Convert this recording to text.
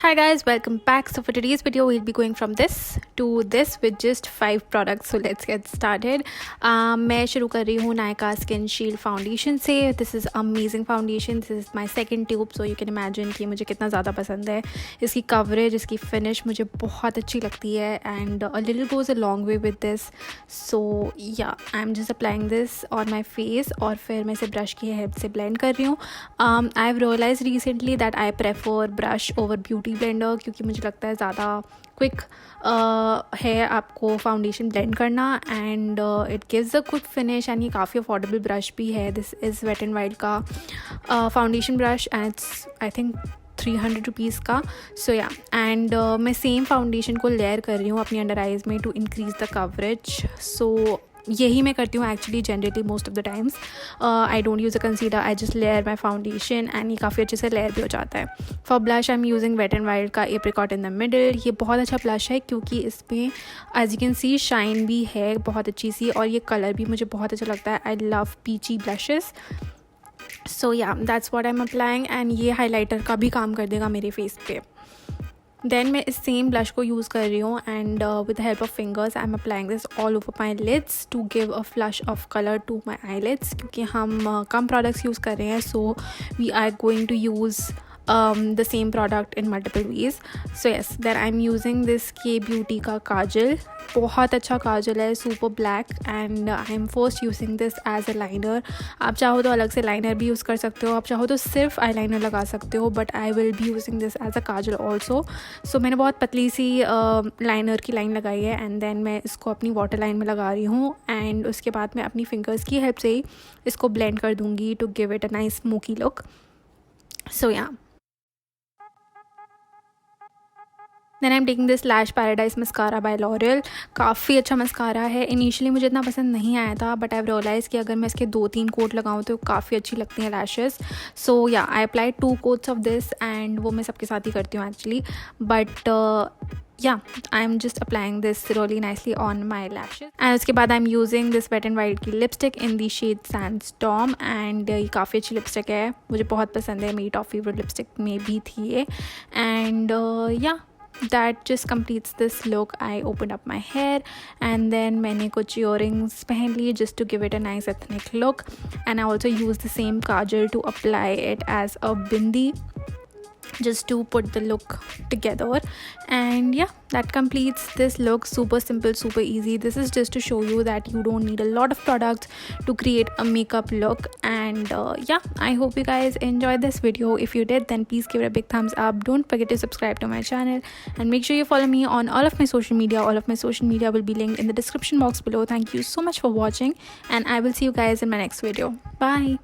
Hi guys, welcome back. So for today's video we'll be going from this to this with just 5 products. So let's get started. मैं शुरू कर रही हूँ Nykaa SkinSheild foundation से. This is amazing foundation. This is my second tube. So you can imagine कि मुझे कितना ज़्यादा पसंद है. इसकी कवरेज, इसकी फिनिश मुझे बहुत अच्छी लगती है and a little goes a long way with this. So yeah I am just applying this on my face और फिर मैं इसे ब्रश की हेल्प से ब्लेंड कर रही हूँ. I have realise recently that I prefer brush over beauty blender क्योंकि मुझे लगता है ज़्यादा क्विक है आपको फाउंडेशन ब्लेंड करना and it gives a good finish. And ये काफ़ी अफोर्डेबल ब्रश भी है. This is Wet and wild का foundation brush and it's I think 300 rupees का. सो या एंड मैं सेम फाउंडेशन को लेयर कर रही हूँ अपनी अंडर आइज़ में to increase the coverage. So यही मैं करती हूँ actually generally most of the times. I don't use a concealer, I just layer my foundation and ये काफ़ी अच्छे से लेयर भी हो जाता है. For blush I am using wet and wild का एप्रिकॉट इन द मिडल. ये बहुत अच्छा ब्लश है क्योंकि इसमें as you can see shine भी है बहुत अच्छी सी और ये कलर भी मुझे बहुत अच्छा लगता है. I love Peechi blushes. सो या that's what I am applying and ये हाईलाइटर का भी काम कर देगा मेरे फेस पे. देन मैं इस सेम ब्लश को यूज़ कर रही हूँ and with the help of fingers I am applying this all over my lids to give a flush of colour to my eyelids. क्योंकि हम कम प्रोडक्ट्स यूज़ कर रहे हैं so we are going to use the same product in multiple ways. So yes, then I'm using this Beauty का काजल. बहुत अच्छा काजल है, super black and I'm first using this as a liner. आप चाहो तो अलग से लाइनर भी यूज़ कर सकते हो, आप चाहो तो सिर्फ आई लाइनर लगा सकते हो, but I will be using this as a kajal also. So मैंने बहुत पतली सी लाइनर की लाइन लगाई है एंड देन मैं इसको अपनी वाटर लाइन में लगा रही हूँ एंड उसके बाद मैं अपनी फिंगर्स की हेल्प से ही इसको ब्लेंड कर दूँगी to give it a nice smoky look. So yeah then I am taking this Lash Paradise mascara by L'Oreal. काफ़ी अच्छा मस्कारा है. इनिशियली मुझे इतना पसंद नहीं आया था बट आई हैव रियलाइज़ कि अगर मैं इसके 2-3 कोट लगाऊँ तो काफ़ी अच्छी लगती हैं lashes. So yeah I apply 2 quotes of this and वो मैं सबके साथ ही करती हूँ actually. But yeah I am just applying this really nicely on my lashes. And उसके बाद I am using this Wet and Wild की lipstick in the shade Sandstorm and ये काफ़ी अच्छी लिपस्टिक है, मुझे बहुत पसंद है. मेरी टॉप फेवरेट लिपस्टिक में भी थी ये. एंड या that just completes this look. I opened up my hair and then मैंने कुछ earrings पहन लिए just to give it a nice ethnic look. And I also used the same kajal to apply it as a bindi just to put the look together. And yeah, that completes this look. Super simple, super easy. This is just to show you that you don't need a lot of products to create a makeup look. And yeah, I hope you guys enjoyed this video. If you did, then please give it a big thumbs up. Don't forget to subscribe to my channel and make sure you follow me on all of my social media. All of my social media will be linked in the description box below. Thank you so much for watching and I will see you guys in my next video. Bye.